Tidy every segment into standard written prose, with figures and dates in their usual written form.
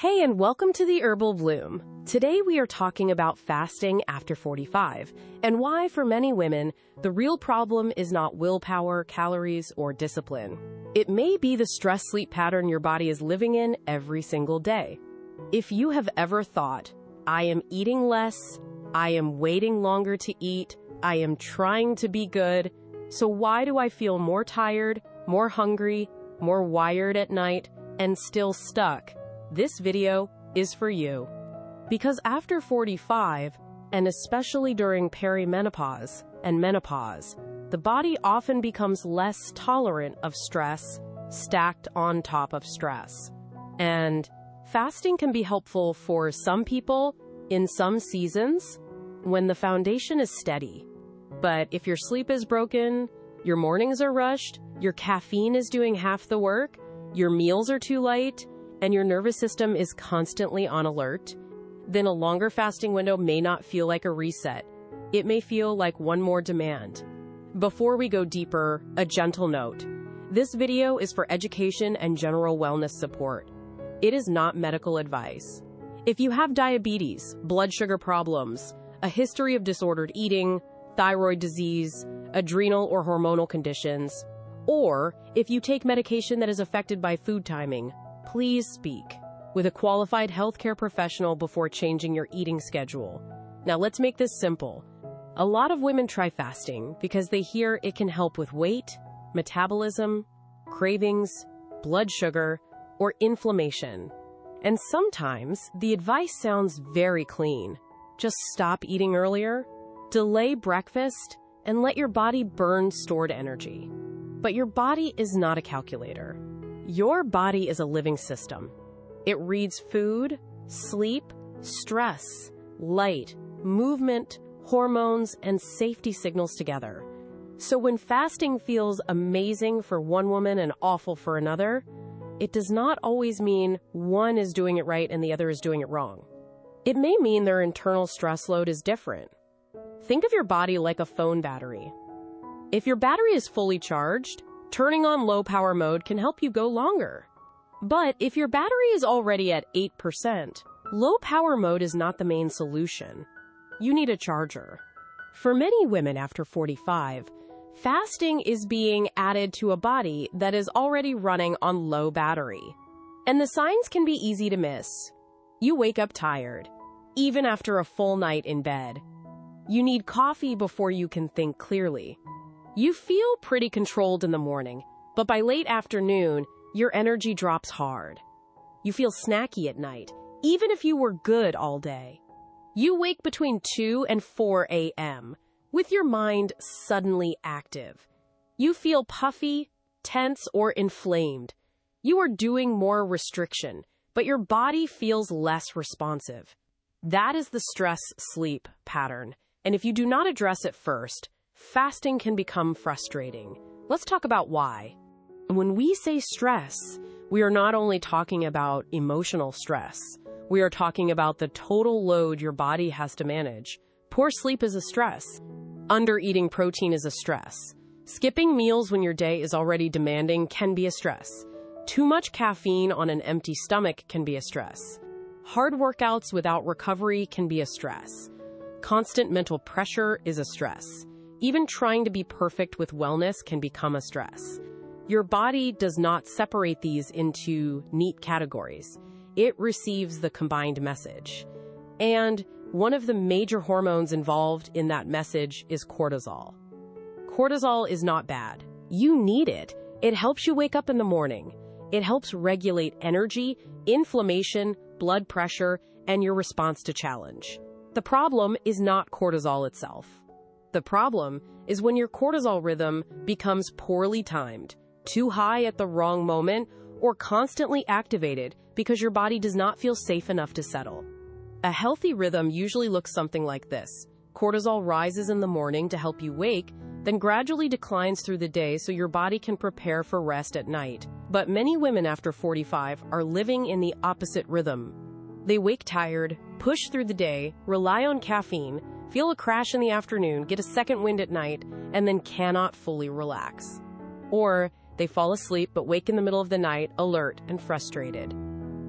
Hey, and welcome to the Herbal Bloom. Today we are talking about fasting after 45 and why, for many women, the real problem is not willpower, calories, or discipline. It may be the stress-sleep pattern your body is living in every single day. If you have ever thought, I am eating less, I am waiting longer to eat, I am trying to be good, so why do I feel more tired, more hungry, more wired at night, and still stuck? This video is for you. Because after 45, and especially during perimenopause and menopause, the body often becomes less tolerant of stress stacked on top of stress. And fasting can be helpful for some people in some seasons when the foundation is steady. But if your sleep is broken, your mornings are rushed, your caffeine is doing half the work, your meals are too light, and your nervous system is constantly on alert, then a longer fasting window may not feel like a reset. It may feel like one more demand. Before we go deeper, a gentle note. This video is for education and general wellness support. It is not medical advice. If you have diabetes, blood sugar problems, a history of disordered eating, thyroid disease, adrenal or hormonal conditions, or if you take medication that is affected by food timing, please speak with a qualified healthcare professional before changing your eating schedule. Now let's make this simple. A lot of women try fasting because they hear it can help with weight, metabolism, cravings, blood sugar, or inflammation. And sometimes the advice sounds very clean. Just stop eating earlier, delay breakfast, and let your body burn stored energy. But your body is not a calculator. Your body is a living system. It reads food, sleep, stress, light, movement, hormones, and safety signals together. So when fasting feels amazing for one woman and awful for another, it does not always mean one is doing it right and the other is doing it wrong. It may mean their internal stress load is different. Think of your body like a phone battery. If your battery is fully charged, turning on low power mode can help you go longer. But if your battery is already at 8%, low power mode is not the main solution. You need a charger. For many women after 45, fasting is being added to a body that is already running on low battery. And the signs can be easy to miss. You wake up tired, even after a full night in bed. You need coffee before you can think clearly. You feel pretty controlled in the morning, but by late afternoon, your energy drops hard. You feel snacky at night, even if you were good all day. You wake between 2 and 4 a.m., with your mind suddenly active. You feel puffy, tense, or inflamed. You are doing more restriction, but your body feels less responsive. That is the stress-sleep pattern, and if you do not address it first, fasting can become frustrating. Let's talk about why. When we say stress, we are not only talking about emotional stress. We are talking about the total load your body has to manage. Poor sleep is a stress. Under-eating protein is a stress. Skipping meals when your day is already demanding can be a stress. Too much caffeine on an empty stomach can be a stress. Hard workouts without recovery can be a stress. Constant mental pressure is a stress. Even trying to be perfect with wellness can become a stress. Your body does not separate these into neat categories. It receives the combined message. And one of the major hormones involved in that message is cortisol. Cortisol is not bad. You need it. It helps you wake up in the morning. It helps regulate energy, inflammation, blood pressure, and your response to challenge. The problem is not cortisol itself. The problem is when your cortisol rhythm becomes poorly timed, too high at the wrong moment, or constantly activated because your body does not feel safe enough to settle. A healthy rhythm usually looks something like this. Cortisol rises in the morning to help you wake, then gradually declines through the day so your body can prepare for rest at night. But many women after 45 are living in the opposite rhythm. They wake tired, push through the day, rely on caffeine, feel a crash in the afternoon, get a second wind at night, and then cannot fully relax. Or they fall asleep but wake in the middle of the night, alert and frustrated.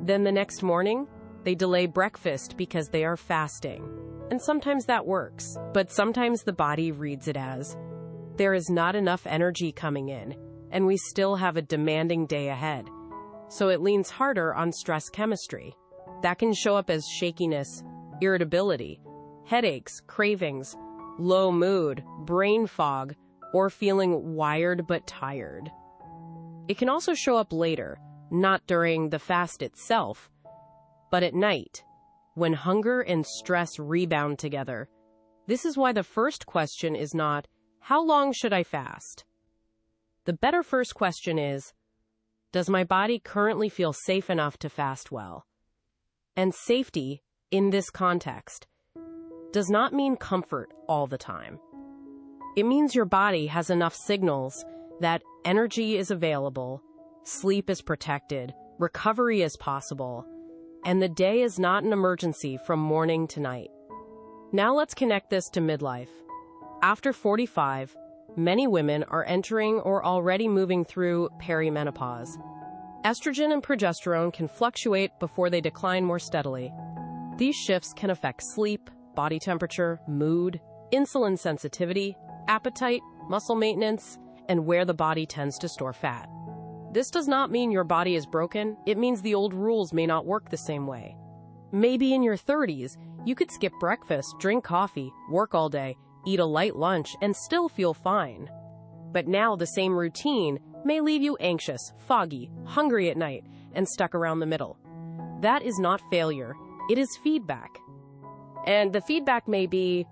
Then the next morning, they delay breakfast because they are fasting. And sometimes that works, but sometimes the body reads it as, there is not enough energy coming in, and we still have a demanding day ahead. So it leans harder on stress chemistry. That can show up as shakiness, irritability, headaches, cravings, low mood, brain fog, or feeling wired but tired. It can also show up later, not during the fast itself, but at night, when hunger and stress rebound together. This is why the first question is not, how long should I fast? The better first question is, does my body currently feel safe enough to fast well? And safety, in this context, does not mean comfort all the time. It means your body has enough signals that energy is available, sleep is protected, recovery is possible, and the day is not an emergency from morning to night. Now let's connect this to midlife. After 45, many women are entering or already moving through perimenopause. Estrogen and progesterone can fluctuate before they decline more steadily. These shifts can affect sleep, body temperature, mood, insulin sensitivity, appetite, muscle maintenance, and where the body tends to store fat. This does not mean your body is broken. It means the old rules may not work the same way. Maybe in your 30s, you could skip breakfast, drink coffee, work all day, eat a light lunch, and still feel fine. But now the same routine may leave you anxious, foggy, hungry at night, and stuck around the middle. That is not failure. It is feedback. And the feedback may be,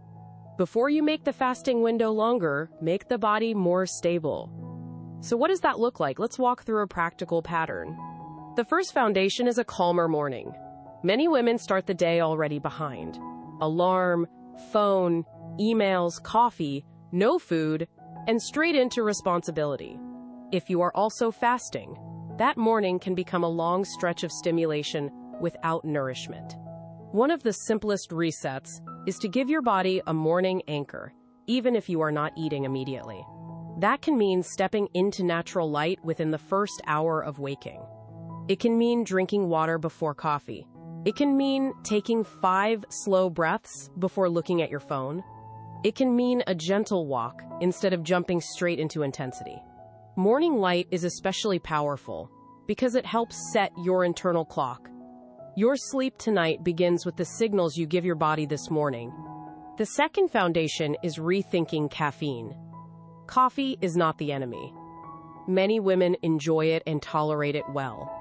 before you make the fasting window longer, make the body more stable. So what does that look like? Let's walk through a practical pattern. The first foundation is a calmer morning. Many women start the day already behind. Alarm, phone, emails, coffee, no food, and straight into responsibility. If you are also fasting, that morning can become a long stretch of stimulation without nourishment. One of the simplest resets is to give your body a morning anchor, even if you are not eating immediately. That can mean stepping into natural light within the first hour of waking. It can mean drinking water before coffee. It can mean taking 5 slow breaths before looking at your phone. It can mean a gentle walk instead of jumping straight into intensity. Morning light is especially powerful because it helps set your internal clock. Your sleep tonight begins with the signals you give your body this morning. The second foundation is rethinking caffeine. Coffee is not the enemy. Many women enjoy it and tolerate it well.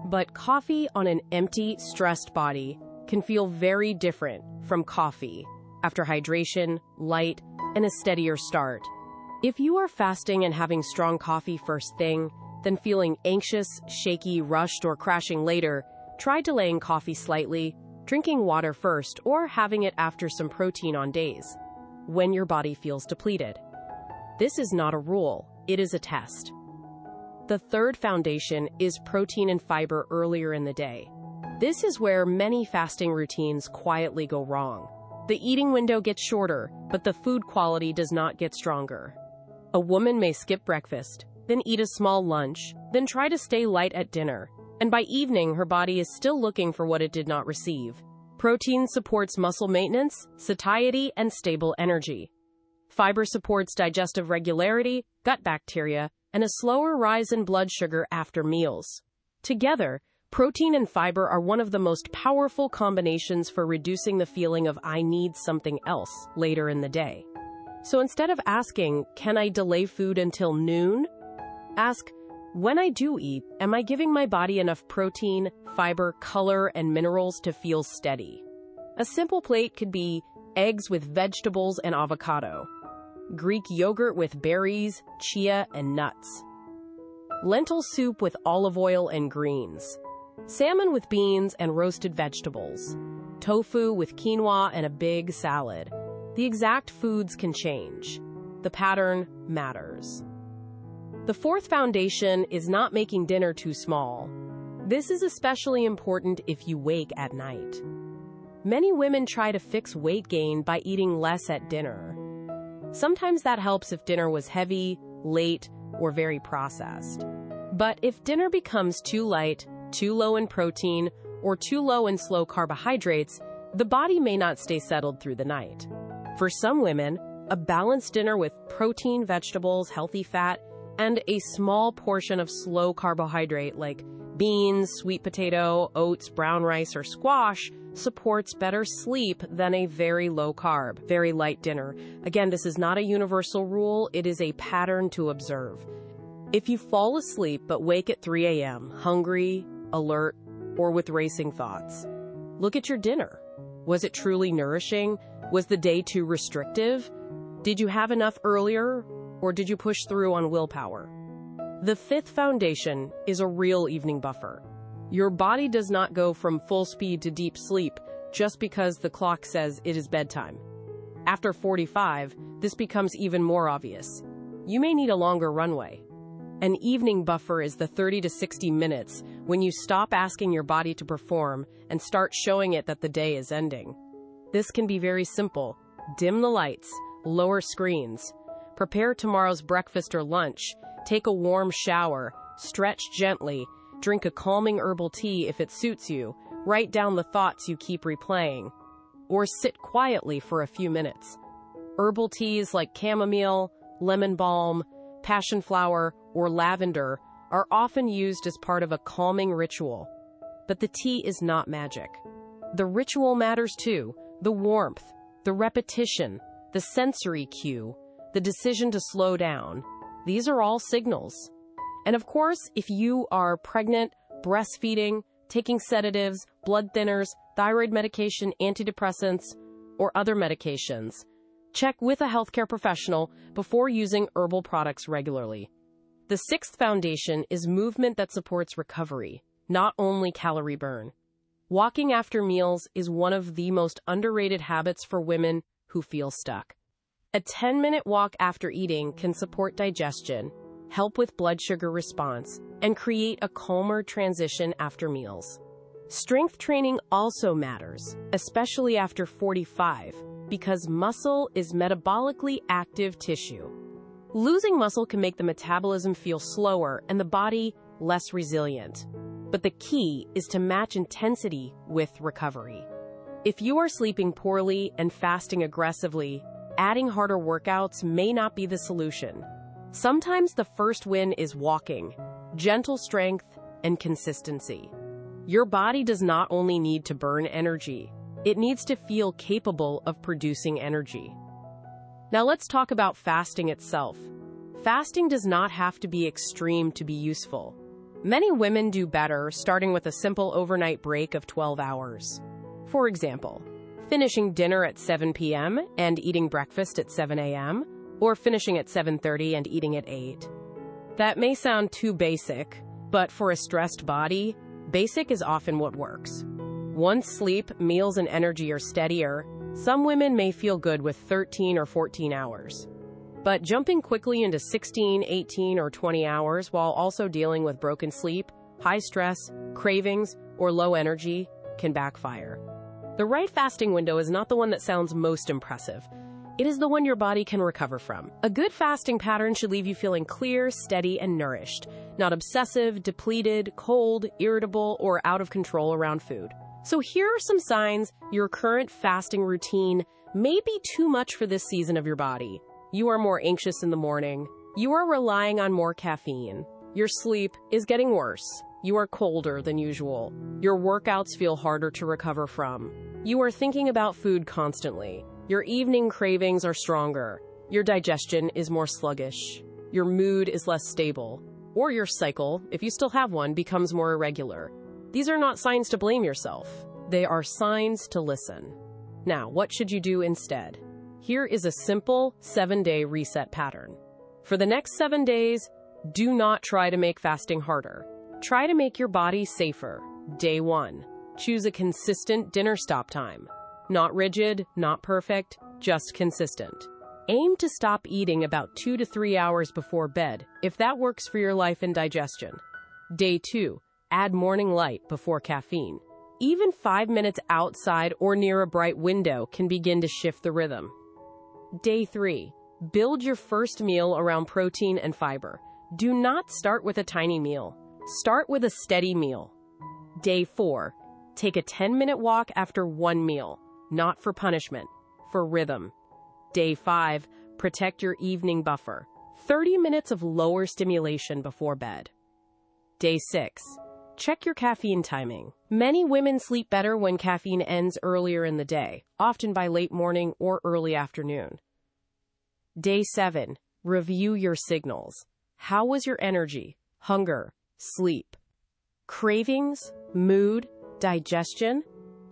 But coffee on an empty, stressed body can feel very different from coffee after hydration, light, and a steadier start. If you are fasting and having strong coffee first thing, then feeling anxious, shaky, rushed, or crashing later, try delaying coffee slightly, drinking water first, or having it after some protein on days when your body feels depleted. This is not a rule, it is a test. The third foundation is protein and fiber earlier in the day. This is where many fasting routines quietly go wrong. The eating window gets shorter, but the food quality does not get stronger. A woman may skip breakfast, then eat a small lunch, then try to stay light at dinner, and by evening her body is still looking for what it did not receive. Protein supports muscle maintenance, satiety, and stable energy. Fiber supports digestive regularity, gut bacteria, and a slower rise in blood sugar after meals. Together, protein and fiber are one of the most powerful combinations for reducing the feeling of I need something else later in the day. So instead of asking, can I delay food until noon? Ask, when I do eat, am I giving my body enough protein, fiber, color, and minerals to feel steady? A simple plate could be eggs with vegetables and avocado, Greek yogurt with berries, chia, and nuts, lentil soup with olive oil and greens, salmon with beans and roasted vegetables, tofu with quinoa and a big salad. The exact foods can change. The pattern matters. The fourth foundation is not making dinner too small. This is especially important if you wake at night. Many women try to fix weight gain by eating less at dinner. Sometimes that helps if dinner was heavy, late, or very processed. But if dinner becomes too light, too low in protein, or too low in slow carbohydrates, the body may not stay settled through the night. For some women, a balanced dinner with protein, vegetables, healthy fat, and a small portion of slow carbohydrate like beans, sweet potato, oats, brown rice, or squash supports better sleep than a very low-carb, very light dinner. Again, this is not a universal rule, it is a pattern to observe. If you fall asleep but wake at 3 a.m., hungry, alert, or with racing thoughts, look at your dinner. Was it truly nourishing? Was the day too restrictive? Did you have enough earlier, or did you push through on willpower? The fifth foundation is a real evening buffer. Your body does not go from full speed to deep sleep just because the clock says it is bedtime. After 45, this becomes even more obvious. You may need a longer runway. An evening buffer is the 30 to 60 minutes when you stop asking your body to perform and start showing it that the day is ending. This can be very simple. Dim the lights, lower screens, prepare tomorrow's breakfast or lunch, take a warm shower, stretch gently, drink a calming herbal tea if it suits you, write down the thoughts you keep replaying, or sit quietly for a few minutes. Herbal teas like chamomile, lemon balm, passion flower, or lavender are often used as part of a calming ritual. But the tea is not magic. The ritual matters too. The warmth, the repetition, the sensory cue, the decision to slow down. These are all signals. And of course, if you are pregnant, breastfeeding, taking sedatives, blood thinners, thyroid medication, antidepressants, or other medications, check with a healthcare professional before using herbal products regularly. The sixth foundation is movement that supports recovery, not only calorie burn. Walking after meals is one of the most underrated habits for women who feel stuck. A 10-minute walk after eating can support digestion, help with blood sugar response, and create a calmer transition after meals. Strength training also matters, especially after 45, because muscle is metabolically active tissue. Losing muscle can make the metabolism feel slower and the body less resilient. But the key is to match intensity with recovery. If you are sleeping poorly and fasting aggressively, adding harder workouts may not be the solution. Sometimes the first win is walking, gentle strength, and consistency. Your body does not only need to burn energy, it needs to feel capable of producing energy. Now let's talk about fasting itself. Fasting does not have to be extreme to be useful. Many women do better starting with a simple overnight break of 12 hours. For example, finishing dinner at 7 p.m. and eating breakfast at 7 a.m., or finishing at 7:30 and eating at 8. That may sound too basic, but for a stressed body, basic is often what works. Once sleep, meals, and energy are steadier, some women may feel good with 13 or 14 hours. But jumping quickly into 16, 18, or 20 hours while also dealing with broken sleep, high stress, cravings, or low energy can backfire. The right fasting window is not the one that sounds most impressive. It is the one your body can recover from. A good fasting pattern should leave you feeling clear, steady, and nourished, not obsessive, depleted, cold, irritable, or out of control around food. So here are some signs your current fasting routine may be too much for this season of your body. You are more anxious in the morning. You are relying on more caffeine. Your sleep is getting worse. You are colder than usual. Your workouts feel harder to recover from. You are thinking about food constantly. Your evening cravings are stronger. Your digestion is more sluggish. Your mood is less stable. Or your cycle, if you still have one, becomes more irregular. These are not signs to blame yourself. They are signs to listen. Now, what should you do instead? Here is a simple 7-day reset pattern. For the next 7 days, do not try to make fasting harder. Try to make your body safer. Day 1. Choose a consistent dinner stop time. Not rigid, not perfect, just consistent. Aim to stop eating about 2 to 3 hours before bed, if that works for your life and digestion. Day 2. Add morning light before caffeine. Even 5 minutes outside or near a bright window can begin to shift the rhythm. Day 3. Build your first meal around protein and fiber. Do not start with a tiny meal. Start with a steady meal. Day 4. Take a 10-minute walk after one meal, not for punishment, for rhythm. Day 5, protect your evening buffer. 30 minutes of lower stimulation before bed. Day 6, check your caffeine timing. Many women sleep better when caffeine ends earlier in the day, often by late morning or early afternoon. Day 7, review your signals. How was your energy, hunger, sleep? Cravings, mood, digestion?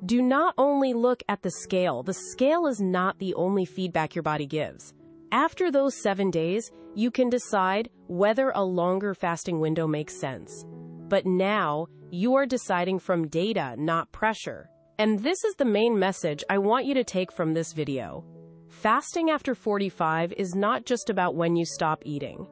Do not only look at the scale. The scale is not the only feedback your body gives. After those 7 days, you can decide whether a longer fasting window makes sense. But now, you are deciding from data, not pressure. And this is the main message I want you to take from this video. Fasting after 45 is not just about when you stop eating.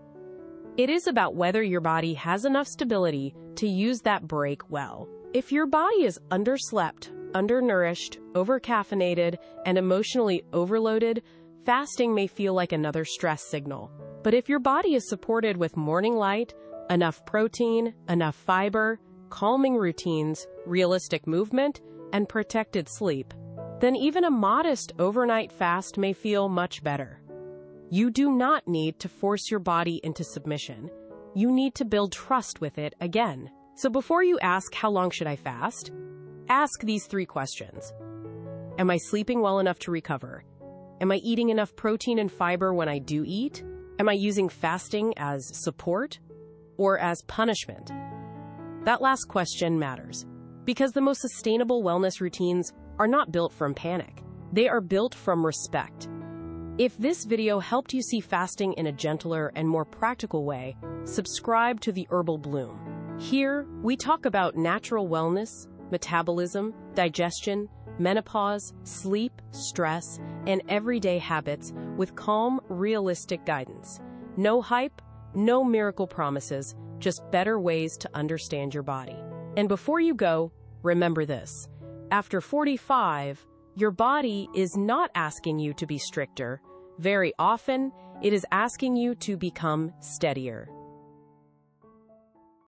It is about whether your body has enough stability to use that break well. If your body is underslept, undernourished, overcaffeinated, and emotionally overloaded, fasting may feel like another stress signal. But if your body is supported with morning light, enough protein, enough fiber, calming routines, realistic movement, and protected sleep, then even a modest overnight fast may feel much better. You do not need to force your body into submission. You need to build trust with it again. So before you ask, how long should I fast? Ask these 3 questions. Am I sleeping well enough to recover? Am I eating enough protein and fiber when I do eat? Am I using fasting as support or as punishment? That last question matters, because the most sustainable wellness routines are not built from panic. They are built from respect. If this video helped you see fasting in a gentler and more practical way, subscribe to the Herbal Bloom. Here, we talk about natural wellness, metabolism, digestion, menopause, sleep, stress, and everyday habits with calm, realistic guidance. No hype, no miracle promises, just better ways to understand your body. And before you go, remember this. After 45, your body is not asking you to be stricter. Very often, it is asking you to become steadier.